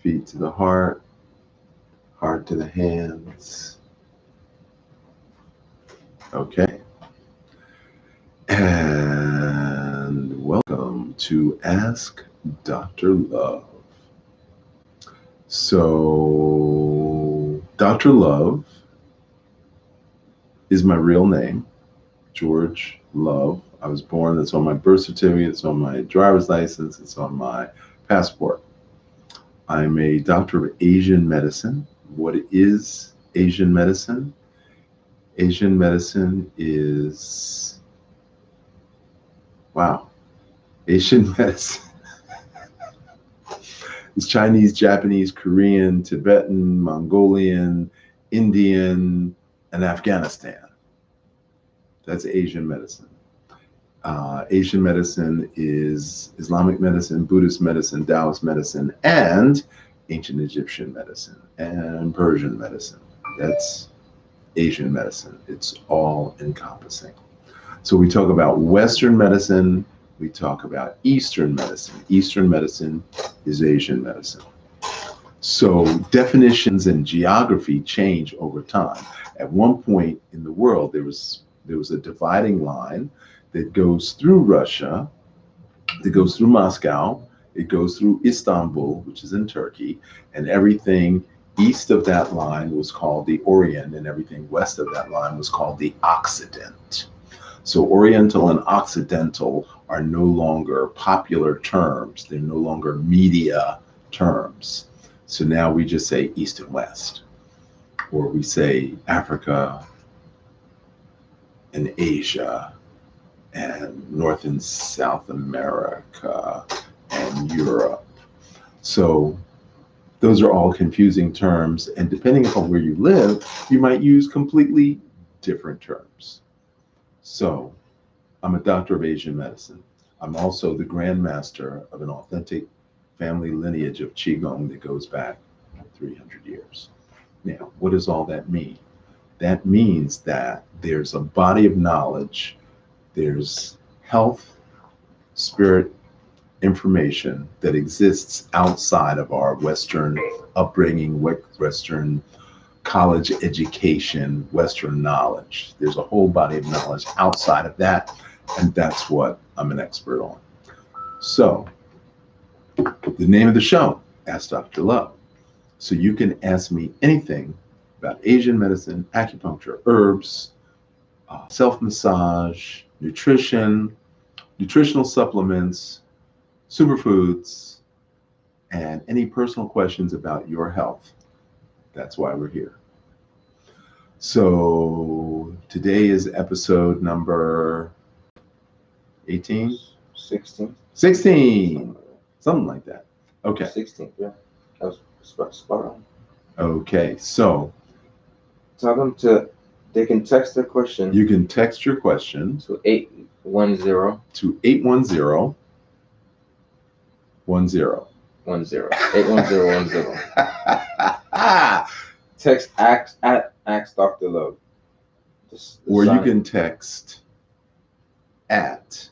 Feet to the heart, heart to the hands. Okay. And welcome to Ask Dr. Love. So, Dr. Love is my real name, George Love. I was born, that's on my birth certificate, it's on my driver's license, it's on my passport. I'm a doctor of Asian medicine. What is Asian medicine? Asian medicine is, wow, Asian medicine is Chinese, Japanese, Korean, Tibetan, Mongolian, Indian, and Afghanistan. That's Asian medicine. Asian medicine is Islamic medicine, Buddhist medicine, Taoist medicine, and ancient Egyptian medicine and Persian medicine. That's Asian medicine. It's all encompassing. So we talk about Western medicine, we talk about Eastern medicine. Eastern medicine is Asian medicine. So definitions and geography change over time. At one point in the world, there was a dividing line that goes through Russia, that goes through Moscow, it goes through Istanbul, which is in Turkey, and everything east of that line was called the Orient, and everything west of that line was called the Occident. So Oriental and Occidental are no longer popular terms. They're no longer media terms. So now we just say East and West, or we say Africa and Asia and North and South America and Europe. So those are all confusing terms, and depending upon where you live, you might use completely different terms. So I'm a doctor of Asian medicine. I'm also the grandmaster of an authentic family lineage of Qigong that goes back 300 years. Now, what does all that mean? That means that there's a body of knowledge, there's health, spirit, information that exists outside of our Western upbringing, Western college education, Western knowledge. There's a whole body of knowledge outside of that, and that's what I'm an expert on. So, the name of the show, Ask Dr. Love. So you can ask me anything about Asian medicine, acupuncture, herbs, self-massage, nutrition, nutritional supplements, superfoods, and any personal questions about your health. That's why we're here. So today is episode number 18? 16. 16, something like that. Okay. 16, yeah. That was spot on. Okay, so Tell them they can text their question you can text your question to 810 to 810 81010. Text ask Dr. Love. Or you can text at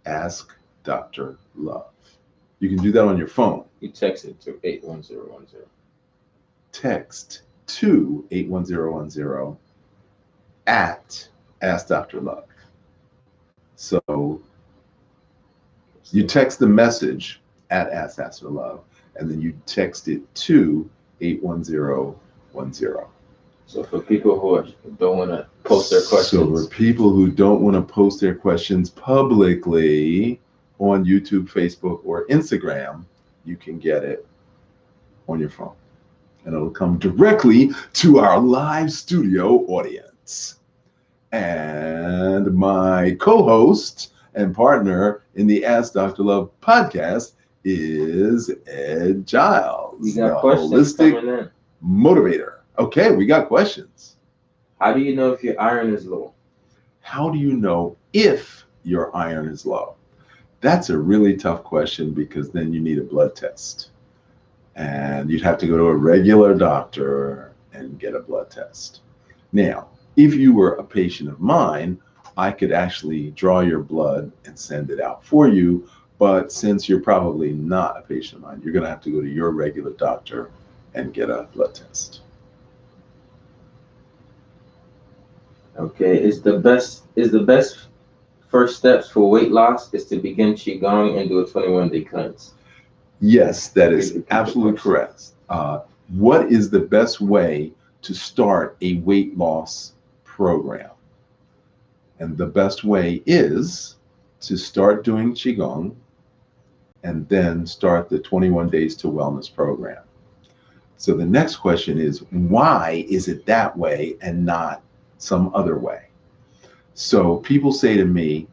Ask Dr. Love. You can do that on your phone. You text it to 81010. Text to 81010 at Ask Dr. Love. So you text the message at Ask Dr. Love, and then you text it to 81010. So for people who don't want to post their questions. So for people who don't want to post their questions publicly on YouTube, Facebook, or Instagram, you can get it on your phone. And it'll come directly to our live studio audience. And my co-host and partner in the Ask Dr. Love podcast is Ed Giles, We got the questions holistic coming in. motivator. Okay, we got questions. How do you know if your iron is low? How do you know if your iron is low? That's a really tough question, because then you need a blood test. And you'd have to go to a regular doctor and get a blood test. Now, if you were a patient of mine, I could actually draw your blood and send it out for you, But since you're probably not a patient of mine, you're going to have to go to your regular doctor and get a blood test. Okay, is the best first steps for weight loss is to begin qigong and do a 21-day cleanse. Yes, that is absolutely correct. What is the best way to start a weight loss program? And the best way is to start doing qigong and then start the 21 days to wellness program. So the next question is, why is it that way and not some other way? So people say to me,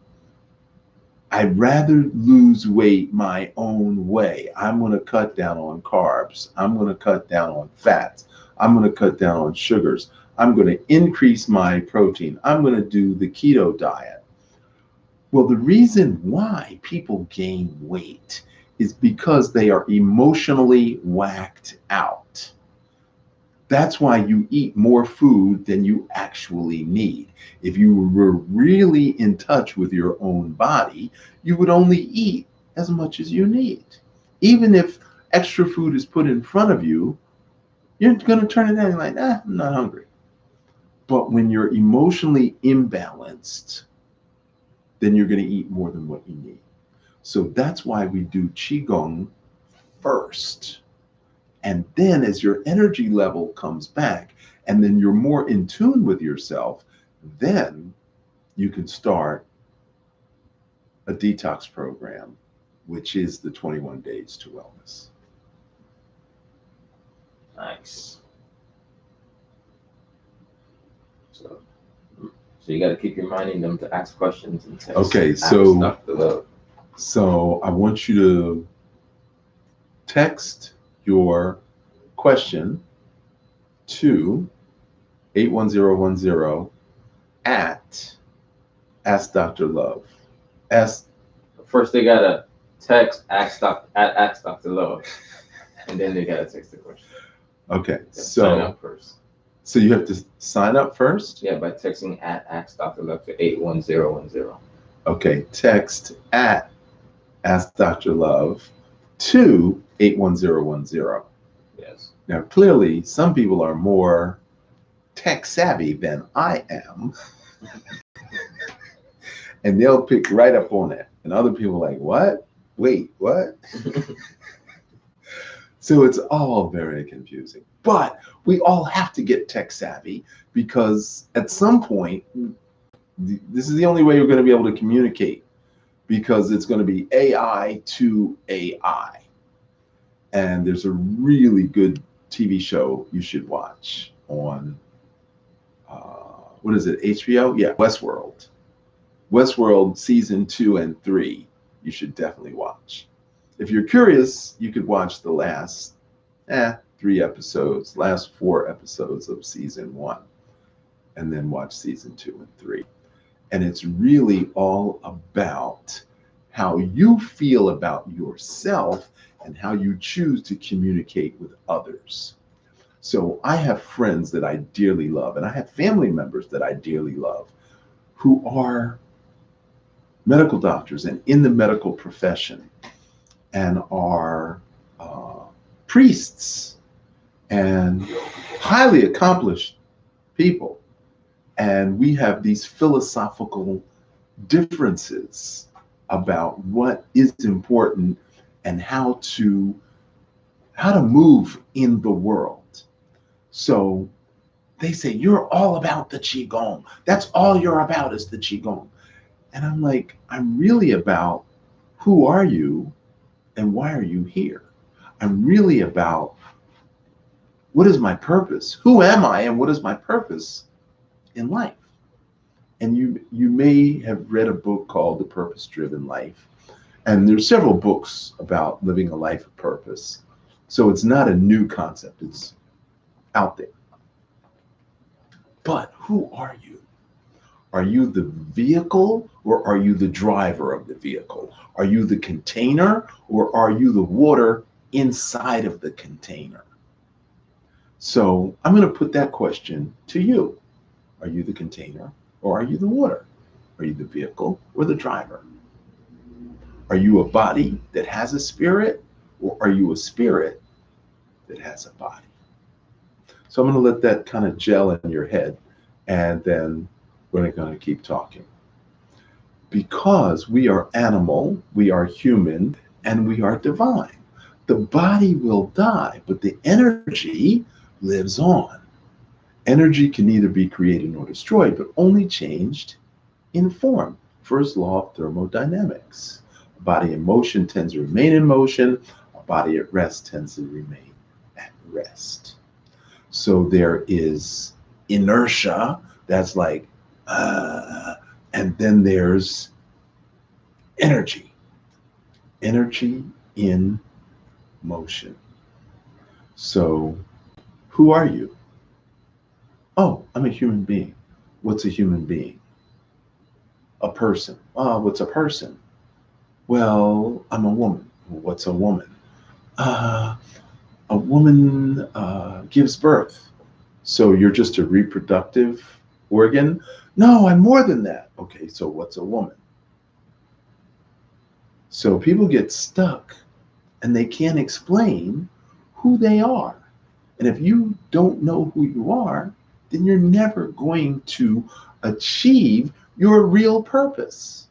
I'd rather lose weight my own way. I'm going to cut down on carbs. I'm going to cut down on fats. I'm going to cut down on sugars. I'm going to increase my protein. I'm going to do the keto diet. Well, the reason why people gain weight is because they are emotionally whacked out. That's why you eat more food than you actually need. If you were really in touch with your own body, you would only eat as much as you need. Even if extra food is put in front of you, you're going to turn it down. You're like, I'm not hungry. But when you're emotionally imbalanced, then you're going to eat more than what you need. So that's why we do Qigong first. And then as your energy level comes back, and then you're more in tune with yourself, then you can start a detox program, which is the 21 days to wellness. Nice. So you got to keep reminding them to ask questions and text. Okay, so I want you to text your question to 81010 at Ask DrLOVE. First, they gotta text Ask DrLOVE, and then they gotta text the question. Okay, sign up first. So you have to sign up first? Yeah, by texting at Ask DrLOVE to 81010. Okay, text at Ask DrLOVE to 81010. Yes. Now, clearly, some people are more tech savvy than I am. And they'll pick right up on it. And other people are like, what? Wait, what? So it's all very confusing. But we all have to get tech savvy because at some point, this is the only way you're going to be able to communicate, because it's going to be AI to AI. And there's a really good TV show you should watch on, what is it, HBO? Yeah, Westworld. Westworld season 2 and 3, you should definitely watch. If you're curious, you could watch the last 4 episodes of season 1, and then watch season 2 and 3. And it's really all about how you feel about yourself and how you choose to communicate with others. So I have friends that I dearly love, and I have family members that I dearly love who are medical doctors and in the medical profession, and are priests and highly accomplished people. And we have these philosophical differences about what is important and how to move in the world. So they say, you're all about the Qigong. That's all you're about is the Qigong. And I'm like, I'm really about who are you and why are you here? I'm really about what is my purpose? Who am I and what is my purpose in life? And you may have read a book called The Purpose-Driven Life. And there's several books about living a life of purpose. So it's not a new concept, it's out there. But who are you? Are you the vehicle, or are you the driver of the vehicle? Are you the container, or are you the water inside of the container? So I'm going to put that question to you. Are you the container, or are you the water? Are you the vehicle or the driver? Are you a body that has a spirit, or are you a spirit that has a body? So I'm going to let that kind of gel in your head, and then we're going to keep talking. Because we are animal, we are human, and we are divine. The body will die, but the energy lives on. Energy can neither be created nor destroyed, but only changed in form. First law of thermodynamics. A body in motion tends to remain in motion. A body at rest tends to remain at rest. So there is inertia, that's like, and then there's energy. Energy in motion. So who are you? Oh, I'm a human being. What's a human being? A person. What's a person? Well, I'm a woman. What's a woman? A woman gives birth. So you're just a reproductive organ? No, I'm more than that. Okay, so what's a woman? So people get stuck and they can't explain who they are. And if you don't know who you are, then you're never going to achieve your real purpose.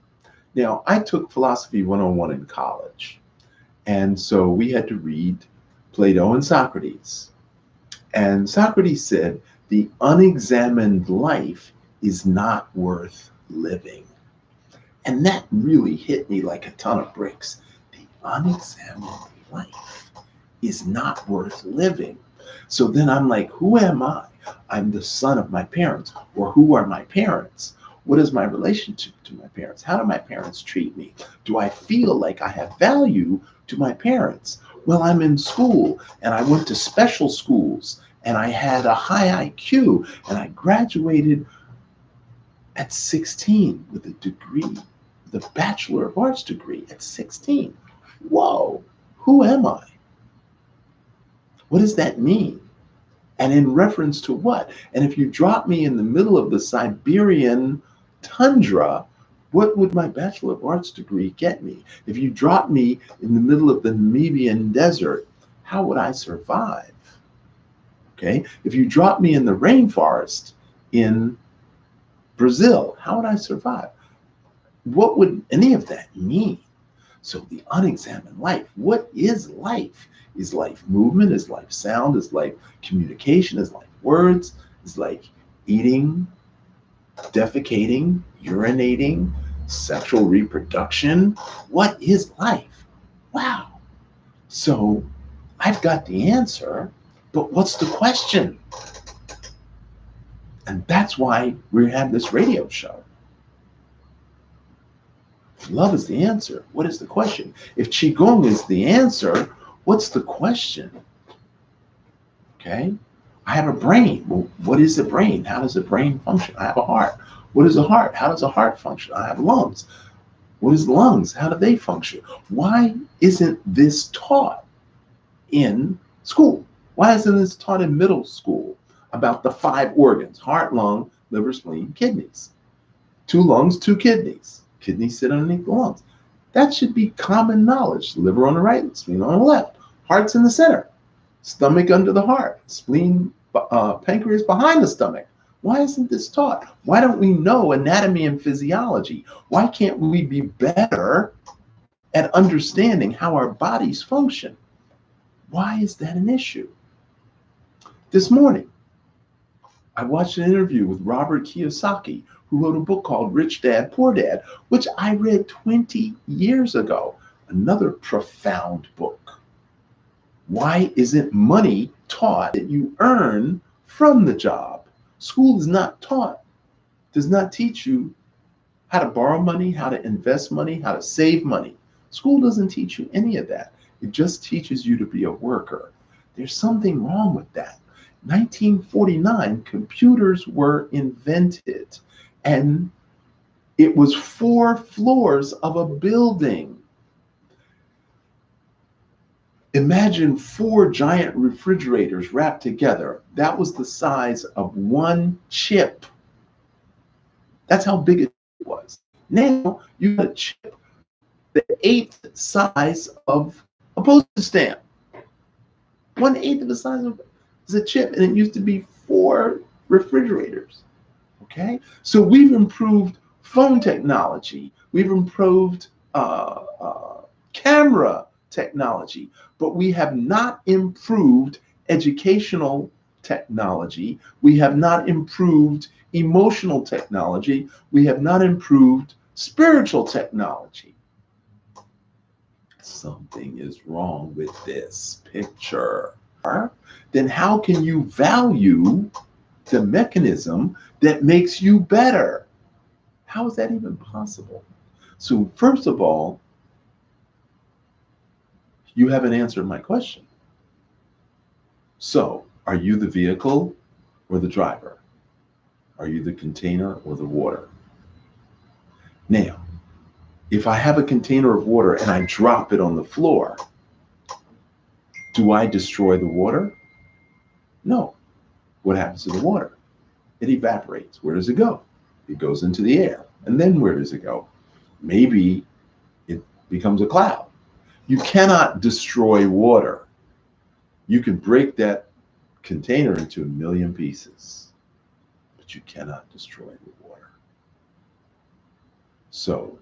Now, I took Philosophy 101 in college. And so we had to read Plato and Socrates. And Socrates said, the unexamined life is not worth living. And that really hit me like a ton of bricks. The unexamined life is not worth living. So then I'm like, who am I? I'm the son of my parents. Or who are my parents? What is my relationship to my parents? How do my parents treat me? Do I feel like I have value to my parents? Well, I'm in school and I went to special schools and I had a high IQ and I graduated at 16 with a degree, the Bachelor of Arts degree at 16. Whoa, who am I? What does that mean? And in reference to what? And if you drop me in the middle of the Siberian tundra, what would my Bachelor of Arts degree get me? If you drop me in the middle of the Namibian desert, how would I survive? Okay, if you drop me in the rainforest in Brazil, how would I survive? What would any of that mean? So the unexamined life, what is life? Is life movement? Is life sound? Is life communication? Is life words? Is life eating, defecating, urinating, sexual reproduction? What is life? Wow. So I've got the answer, but what's the question? And that's why we have this radio show. If love is the answer, what is the question? If Qigong is the answer, what's the question? Okay? I have a brain. Well, what is a brain? How does a brain function? I have a heart. What is a heart? How does a heart function? I have lungs. What is lungs? How do they function? Why isn't this taught in school? Why isn't this taught in middle school about the 5 organs? Heart, lung, liver, spleen, kidneys. 2 lungs, 2 kidneys. Kidneys sit underneath the lungs. That should be common knowledge. Liver on the right, spleen on the left. Heart's in the center. Stomach under the heart. Spleen, pancreas behind the stomach. Why isn't this taught? Why don't we know anatomy and physiology? Why can't we be better at understanding how our bodies function? Why is that an issue? This morning, I watched an interview with Robert Kiyosaki, who wrote a book called Rich Dad, Poor Dad, which I read 20 years ago. Another profound book. Why isn't money taught that you earn from the job? School is not taught, does not teach you how to borrow money, how to invest money, how to save money. School doesn't teach you any of that. It just teaches you to be a worker. There's something wrong with that. 1949, computers were invented, and it was 4 floors of a building. Imagine 4 giant refrigerators wrapped together. That was the size of 1 chip. That's how big it was. Now you got a chip the eighth size of a postage stamp. 1/8 of the size of a chip, and it used to be 4 refrigerators. Okay, so we've improved phone technology, we've improved camera technology, but we have not improved educational technology. We have not improved emotional technology. We have not improved spiritual technology. Something is wrong with this picture. Then how can you value the mechanism that makes you better? How is that even possible? So first of all, you haven't answered my question. So are you the vehicle or the driver? Are you the container or the water? Now, if I have a container of water and I drop it on the floor, do I destroy the water? No. What happens to the water? It evaporates. Where does it go? It goes into the air. And then where does it go? Maybe it becomes a cloud. You cannot destroy water. You can break that container into a million pieces, but you cannot destroy the water. So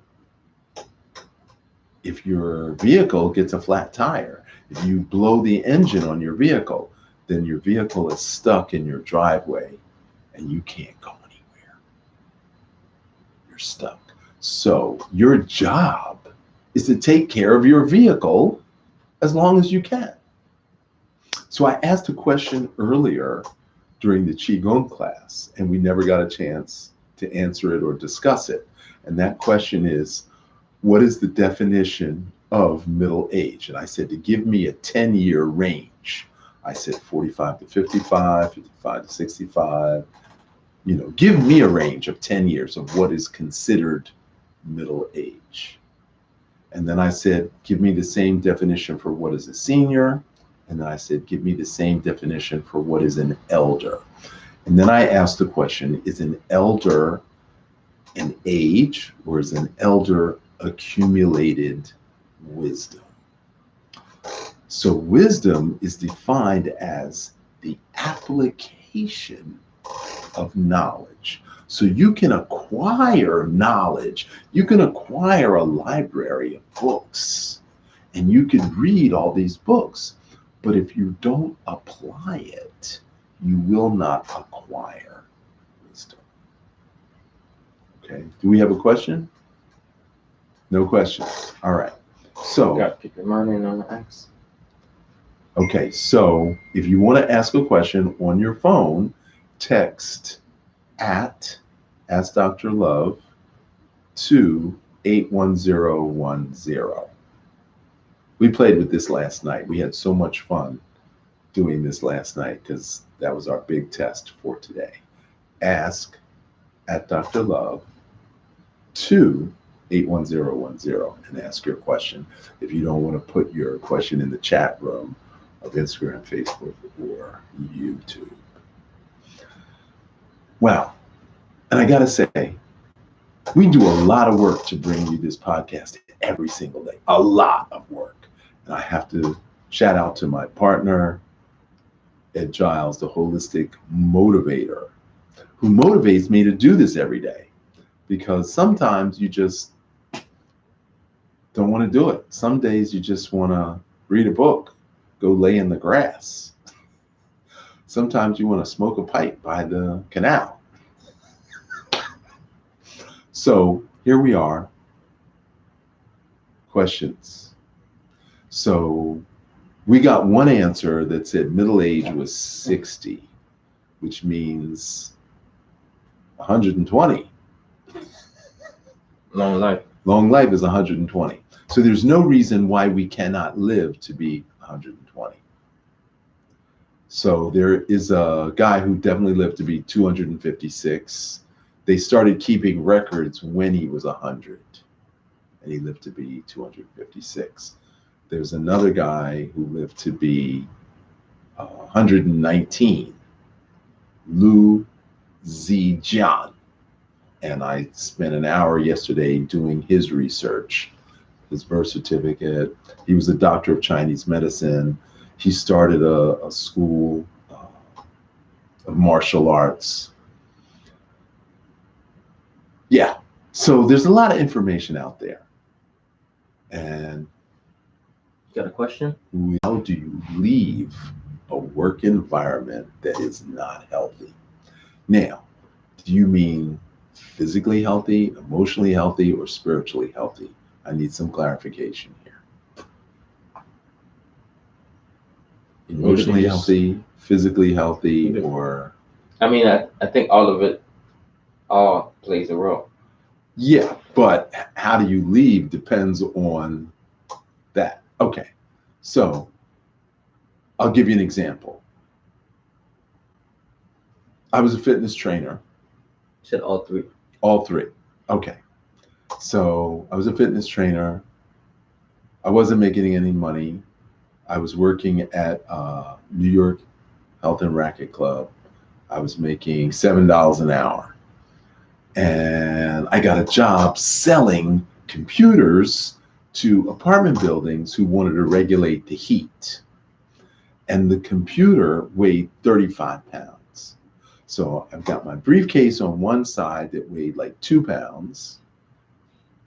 if your vehicle gets a flat tire, if you blow the engine on your vehicle, then your vehicle is stuck in your driveway and you can't go anywhere. You're stuck. So your job is to take care of your vehicle as long as you can. So I asked a question earlier during the Qigong class, and we never got a chance to answer it or discuss it. And that question is, what is the definition of middle age? And I said to give me a 10-year range. I said 45 to 55, 55 to 65. You know, give me a range of 10 years of what is considered middle age. And then I said, give me the same definition for what is a senior. And then I said, give me the same definition for what is an elder. And then I asked the question, is an elder an age, or is an elder accumulated wisdom? So wisdom is defined as the application of knowledge. So you can acquire knowledge. You can acquire a library of books, and you can read all these books. But if you don't apply it, you will not acquire wisdom. Okay, do we have a question? No question. All right. So, got to pick your mind in on the X. Okay, so if you want to ask a question on your phone, text at Ask Dr. Love to 81010. We played with this last night. We had so much fun doing this last night because that was our big test for today. Ask at Dr. Love to 81010 and ask your question. If you don't want to put your question in the chat room of Instagram, Facebook, or YouTube. Wow. And I got to say, we do a lot of work to bring you this podcast every single day. A lot of work. And I have to shout out to my partner, Ed Giles, the holistic motivator, who motivates me to do this every day. Because sometimes you just don't want to do it. Some days you just want to read a book, go lay in the grass. Sometimes you want to smoke a pipe by the canal. So here we are. Questions. So we got one answer that said middle age was 60, which means 120. Long life. Long life is 120. So there's no reason why we cannot live to be 120. So there is a guy who definitely lived to be 256. They started keeping records when he was 100, and he lived to be 256. There's another guy who lived to be 119, Lu Zijian. And I spent an hour yesterday doing his research. his birth certificate. He was a doctor of Chinese medicine. He started a school of martial arts. Yeah. So there's a lot of information out there. And You got a question? how do you leave a work environment that is not healthy? Now, do you mean physically healthy, emotionally healthy, or spiritually healthy? I need some clarification here. Emotionally healthy, physically healthy, or? I mean, I think all of it all plays a role. Yeah, but how do you leave depends on that. Okay, so I'll give you an example. I was a fitness trainer. You said all three. All three. Okay. So I was a fitness trainer. I wasn't making any money. I was working at New York Health and Racquet Club. I was making $7 an hour. And I got a job selling computers to apartment buildings who wanted to regulate the heat. And the computer weighed 35 pounds. So I've got my briefcase on one side that weighed like 2 pounds.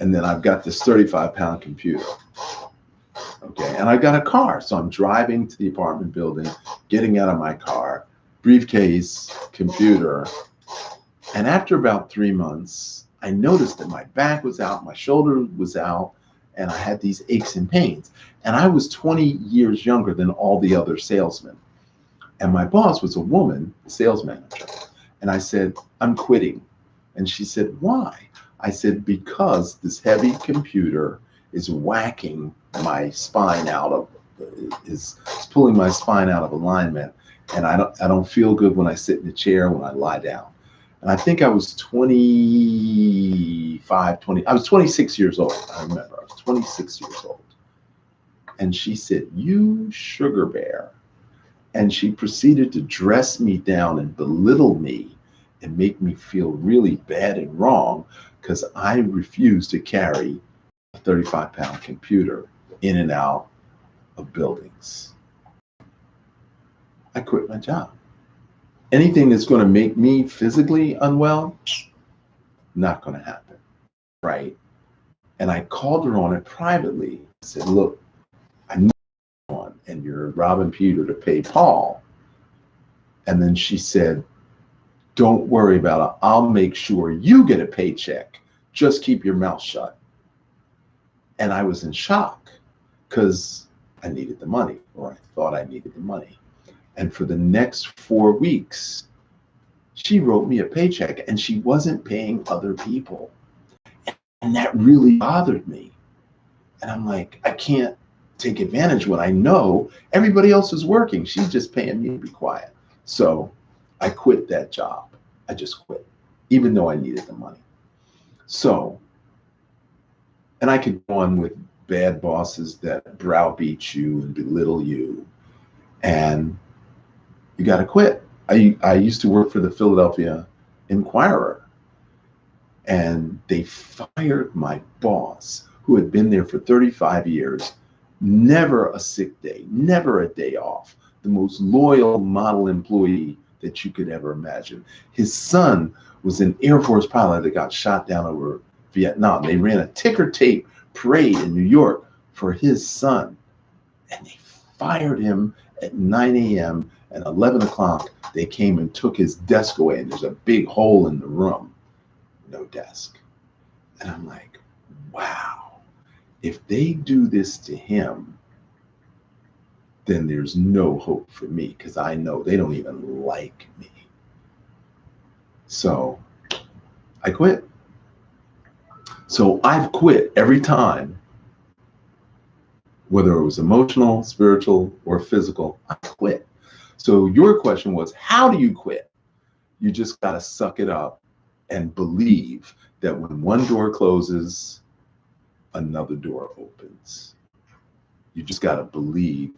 And then I've got this 35-pound computer. Okay, and I got a car. So I'm driving to the apartment building, getting out of my car, briefcase, computer. And after about 3 months, I noticed that my back was out, my shoulder was out, and I had these aches and pains. And I was 20 years younger than all the other salesmen. And my boss was a woman, sales manager. And I said, I'm quitting. And she said, why? I said, because this heavy computer is whacking my spine out of, is pulling my spine out of alignment. And I don't feel good when I sit in the chair, when I lie down. And I think I was I was 26 years old. I remember I was 26 years old. And she said, you sugar bear. And she proceeded to dress me down and belittle me and make me feel really bad and wrong because I refused to carry a 35-pound computer in and out of buildings. I quit my job. Anything that's going to make me physically unwell, not going to happen, right? And I called her on it privately. I said, look, I know you're on and you're robbing Peter to pay Paul. And then she said, don't worry about it. I'll make sure you get a paycheck. Just keep your mouth shut. And I was in shock because I needed the money, or I thought I needed the money. And for the next 4 weeks, she wrote me a paycheck and she wasn't paying other people. And that really bothered me. And I'm like, I can't take advantage when I know everybody else is working. She's just paying me to be quiet. So I quit that job. I just quit, even though I needed the money. So, and I could go on with bad bosses that browbeat you and belittle you. And you got to quit. I used to work for the Philadelphia Inquirer, and they fired my boss, who had been there for 35 years, never a sick day, never a day off, the most loyal model employee that you could ever imagine. His son was an Air Force pilot that got shot down over Vietnam. They ran a ticker tape parade in New York for his son, and they fired him at 9 a.m. and 11 o'clock. They came and took his desk away, and there's a big hole in the room, no desk. And I'm like, wow, if they do this to him, then there's no hope for me, because I know they don't even like me. So I quit. So I've quit every time, whether it was emotional, spiritual, or physical, I quit. So your question was, how do you quit? You just got to suck it up and believe that when one door closes, another door opens. You just got to believe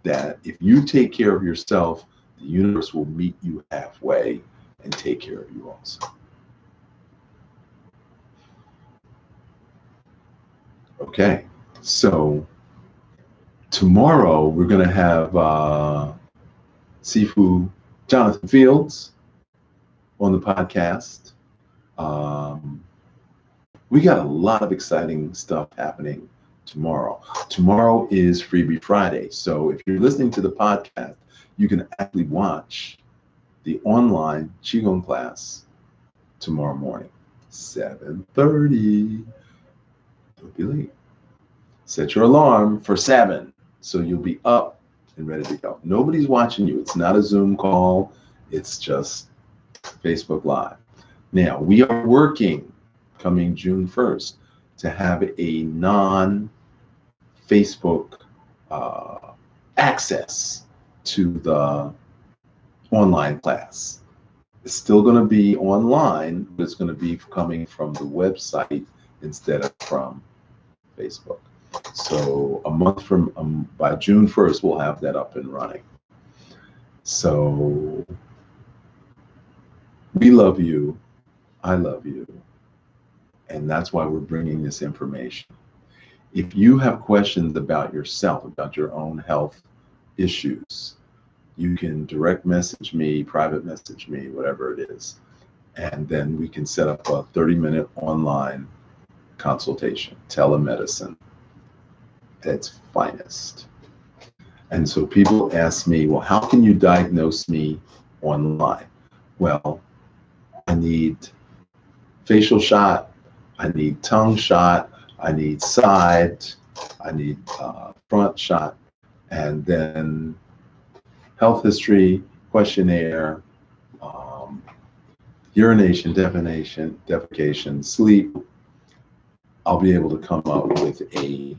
that if you take care of yourself, the universe will meet you halfway and take care of you also. Okay. So tomorrow we're going to have Sifu Jonathan Fields on the podcast. We got a lot of exciting stuff happening tomorrow. Tomorrow is Freebie Friday. So if you're listening to the podcast, you can actually watch the online Qigong class tomorrow morning, 7:30. Don't be late. Set your alarm for 7, so you'll be up and ready to go. Nobody's watching you. It's not a Zoom call. It's just Facebook Live. Now, we are working coming June 1st to have a non-Facebook access to the online class. It's still going to be online, but it's going to be coming from the website instead of from Facebook. So a month from by June 1st, we'll have that up and running. So we love you. I love you. And that's why we're bringing this information. If you have questions about yourself, about your own health issues, you can direct message me, private message me, whatever it is. And then we can set up a 30-minute online consultation, telemedicine at its finest. And so people ask me, well, how can you diagnose me online? Well, I need facial shot, I need tongue shot, I need side, I need front shot, and then health history, questionnaire, urination, defecation, sleep. I'll be able to come up with a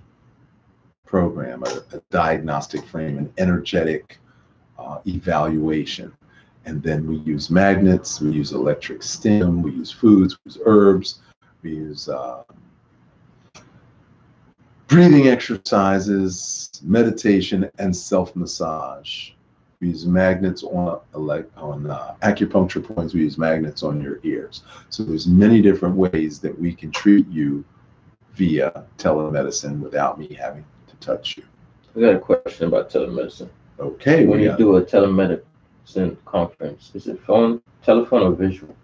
program, a diagnostic frame, an energetic evaluation. And then we use magnets, we use electric stim, we use foods, we use herbs, we use breathing exercises, meditation, and self-massage. We use magnets on acupuncture points. We use magnets on your ears. So there's many different ways that we can treat you via telemedicine without me having to touch you. I got a question about telemedicine. Okay. When you do a telemedicine conference, is it phone, telephone, or visual?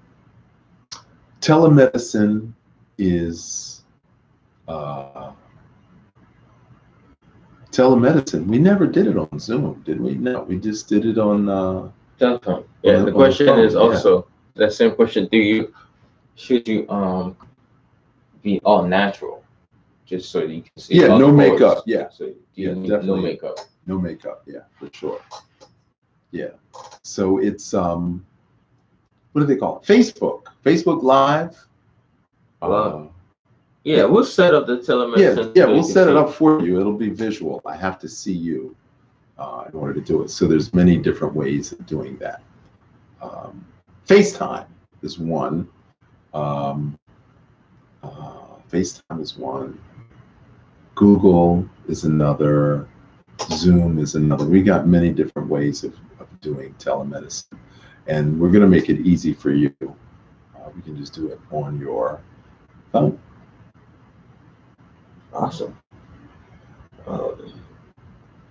Telemedicine is telemedicine. We never did it on Zoom, did we? No, we just did it on telephone. Yeah, the question is also that same question. Should you be all natural, just so you can see? Yeah, no makeup. Yeah, so you need no makeup. No makeup. Yeah, for sure. Yeah. So it's what do they call it? Facebook Live. Yeah, we'll set up the telemedicine. Yeah, we'll set it up for you. It'll be visual. I have to see you in order to do it. So there's many different ways of doing that. FaceTime is one. FaceTime is one. Google is another. Zoom is another. We got many different ways of doing telemedicine. And we're going to make it easy for you. We can just do it on your phone. Awesome.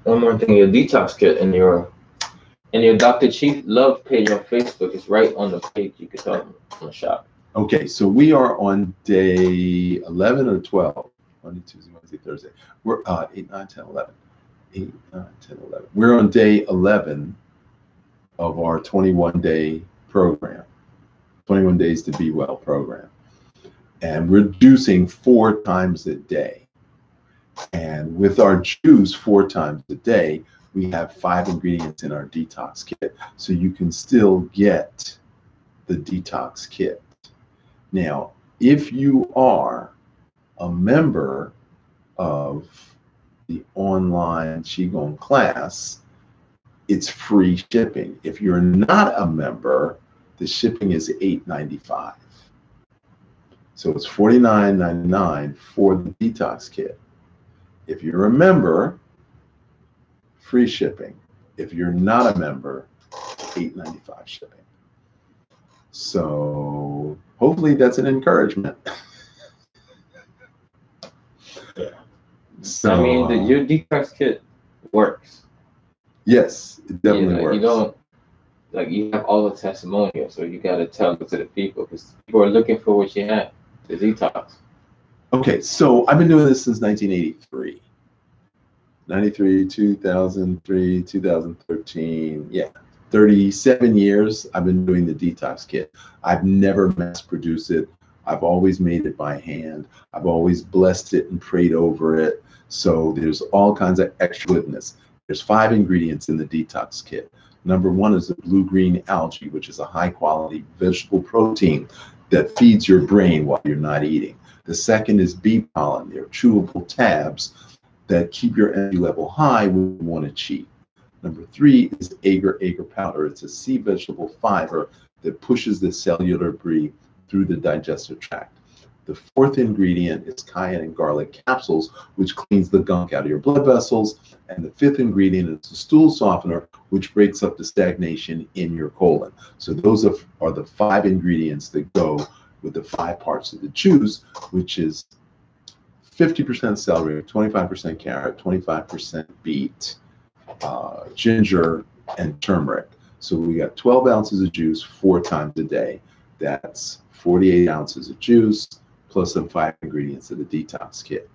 One more thing, your Detox Kit and your Dr. DrLOVE page on Facebook is right on the page. You can tell them on the shop. Okay, so we are on day 11 or 12. Monday, Tuesday, Wednesday, Thursday. We're 8, 9, 10, 11. 8, 9, 10, 11. We're on day 11 of our 21-day program, 21 Days to Be Well program. And we're juicing 4 times a day. And with our juice 4 times a day, we have 5 ingredients in our detox kit. So you can still get the detox kit. Now, if you are a member of the online Qigong class, it's free shipping. If you're not a member, the shipping is $8.95. So it's $49.99 for the detox kit. If you're a member, free shipping. If you're not a member, $8.95 shipping. So hopefully that's an encouragement. So I mean, your detox kit works. Yes, it definitely works. You don't you have all the testimonials, so you got to tell it to the people because people are looking for what you have, the detox. Okay, so I've been doing this since 1983. 93, 2003, 2013. Yeah, 37 years I've been doing the detox kit. I've never mass produced it. I've always made it by hand. I've always blessed it and prayed over it. So there's all kinds of extra goodness. There's 5 ingredients in the detox kit. Number 1 is the blue-green algae, which is a high-quality vegetable protein that feeds your brain while you're not eating. The second is bee pollen. They're chewable tabs that keep your energy level high when you want to cheat. Number 3 is agar powder. It's a sea vegetable fiber that pushes the cellular debris through the digestive tract. The 4th ingredient is cayenne and garlic capsules, which cleans the gunk out of your blood vessels. And the 5th ingredient is a stool softener, which breaks up the stagnation in your colon. So those are the 5 ingredients that go with the 5 parts of the juice, which is 50% celery, 25% carrot, 25% beet, ginger, and turmeric. So we got 12 ounces of juice 4 times a day. That's 48 ounces of juice plus some 5 ingredients of the detox kit.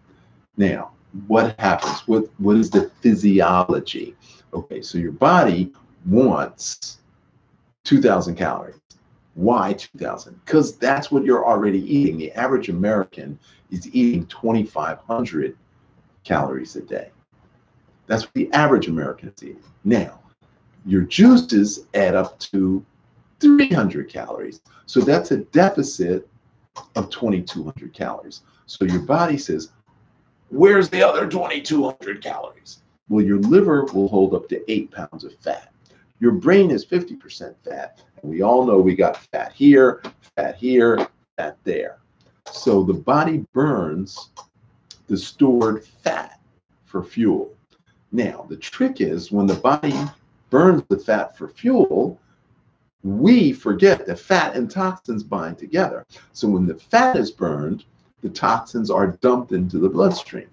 Now, what happens? What is the physiology? Okay, so your body wants 2,000 calories. Why 2,000? Because that's what you're already eating. The average American is eating 2,500 calories a day. That's what the average American is eating. Now, your juices add up to 300 calories. So that's a deficit of 2,200 calories. So your body says, where's the other 2,200 calories? Well, your liver will hold up to 8 pounds of fat. Your brain is 50% fat. And we all know we got fat here, fat there. So the body burns the stored fat for fuel. Now, the trick is when the body burns the fat for fuel, we forget that fat and toxins bind together. So when the fat is burned, the toxins are dumped into the bloodstream.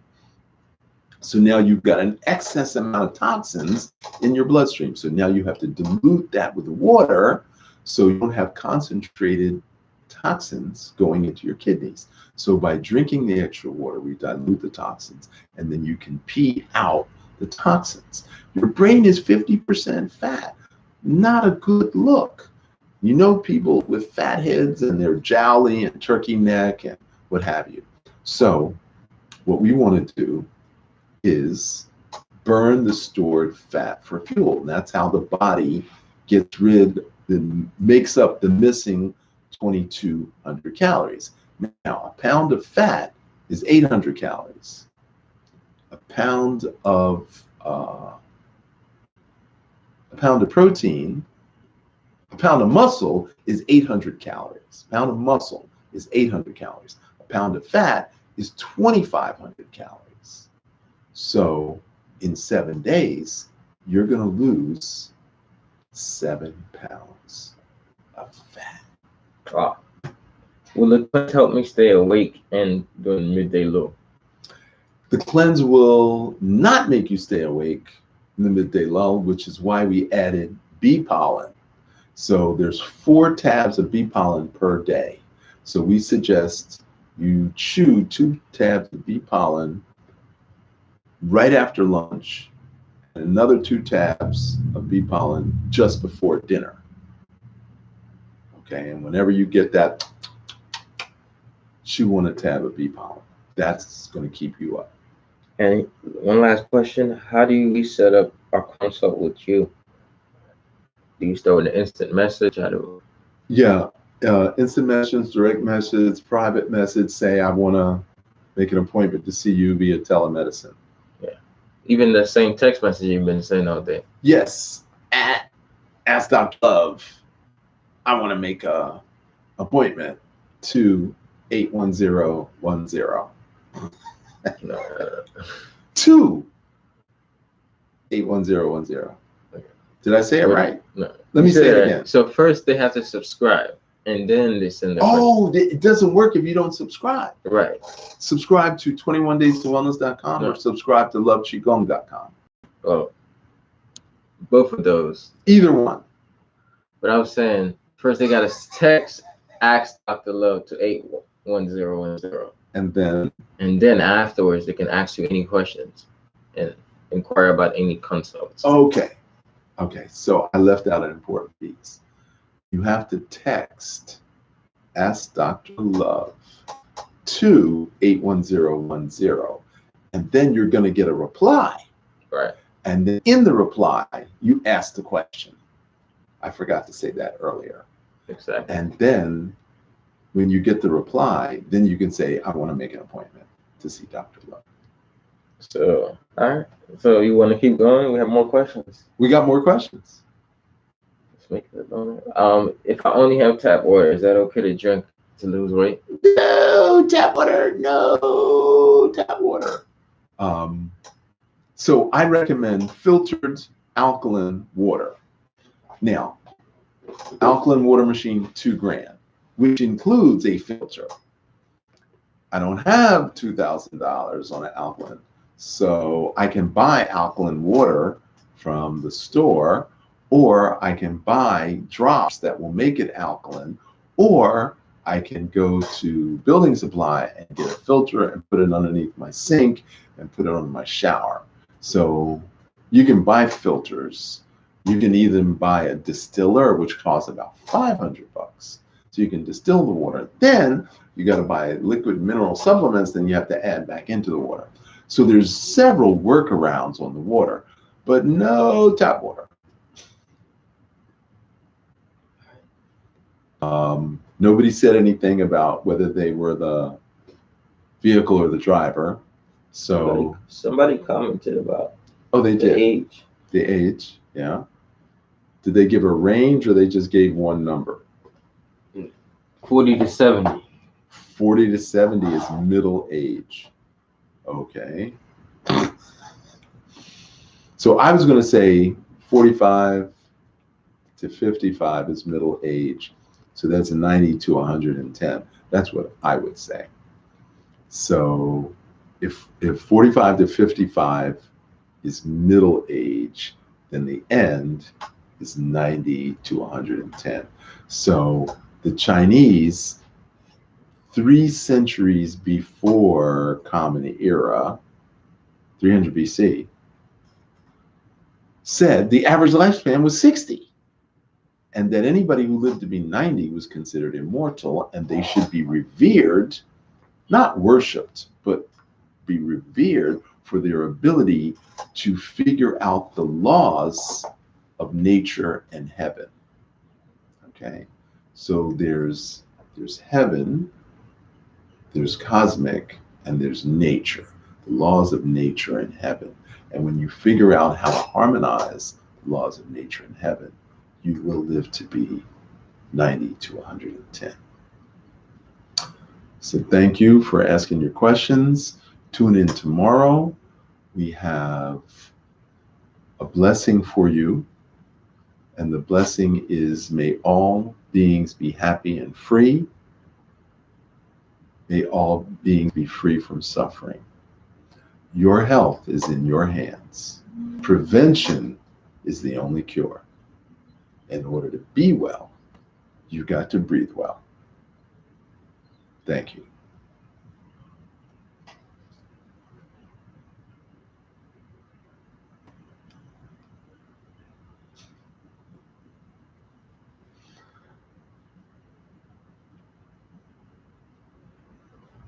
So now you've got an excess amount of toxins in your bloodstream. So now you have to dilute that with water so you don't have concentrated toxins going into your kidneys. So by drinking the extra water, we dilute the toxins, and then you can pee out the toxins. Your brain is 50% fat. Not a good look. You know people with fat heads and they're jowly and turkey neck and what have you. So what we want to do is burn the stored fat for fuel. And that's how the body gets makes up the missing 2,200 calories. Now, a pound of fat is 800 calories. A pound of protein, a pound of muscle is 800 calories. A pound of muscle is 800 calories. A pound of fat is 2,500 calories. So in 7 days, you're going to lose 7 pounds of fat. Wow. Will the cleanse help me stay awake and during midday low? The cleanse will not make you stay awake in the midday lull, which is why we added bee pollen. So there's 4 tabs of bee pollen per day. So we suggest you chew 2 tabs of bee pollen right after lunch and another 2 tabs of bee pollen just before dinner. Okay, and whenever you get that, chew on a tab of bee pollen. That's going to keep you up. And one last question: how do we set up our consult with you? Do you start with an instant message? Yeah, instant message, direct message, private message. Say I want to make an appointment to see you via telemedicine. Yeah, even the same text message you've been saying all day. Yes, at Ask DrLOVE. I want to make a appointment to 81010. To 81010. Did I say it right? No. Let me say it again. So first they have to subscribe. and then they send the Oh, it doesn't work if you don't subscribe. Right. Subscribe to 21daystowellness.com or subscribe to lovechigong.com. Well, both of those. Either one. But I was saying, first they got to text Ask Dr. Love to 81010. And then afterwards, they can ask you any questions and inquire about any consults. Okay. Okay. So I left out an important piece. You have to text Ask Dr. Love to 81010. And then you're going to get a reply. Right. And then in the reply, you ask the question. I forgot to say that earlier. Exactly. And then when you get the reply, then you can say, I want to make an appointment to see Dr. Love. So, all right. So you want to keep going? We have more questions. We got more questions. Let's make it longer. If I only have tap water, is that okay to drink to lose weight? No tap water. No tap water. So I recommend filtered alkaline water. Now, alkaline water machine, $2,000, which includes a filter. I don't have $2,000 on an alkaline, so I can buy alkaline water from the store, or I can buy drops that will make it alkaline, or I can go to building supply and get a filter and put it underneath my sink and put it on my shower. So you can buy filters. You can even buy a distiller, which costs about $500. So you can distill the water. Then you got to buy liquid mineral supplements, then you have to add back into the water. So there's several workarounds on the water, but no tap water. Nobody said anything about whether they were the vehicle or the driver. So somebody commented about they did. The age. The age, yeah. Did they give a range or they just gave one number? 40 to 70. 40 to 70 is middle age. Okay. So I was going to say 45 to 55 is middle age. So that's 90 to 110. That's what I would say. So if 45 to 55 is middle age, then the end is 90 to 110. So the Chinese, 3 centuries before Common Era, 300 BC, said the average lifespan was 60. And that anybody who lived to be 90 was considered immortal, and they should be revered, not worshipped, but be revered for their ability to figure out the laws of nature and heaven. Okay, so there's heaven, there's cosmic, and there's nature, the laws of nature and heaven. And when you figure out how to harmonize the laws of nature and heaven, you will live to be 90 to 110. So thank you for asking your questions. Tune in tomorrow. We have a blessing for you. And the blessing is, may all beings be happy and free. May all beings be free from suffering. Your health is in your hands. Prevention is the only cure. In order to be well, you've got to breathe well. Thank you.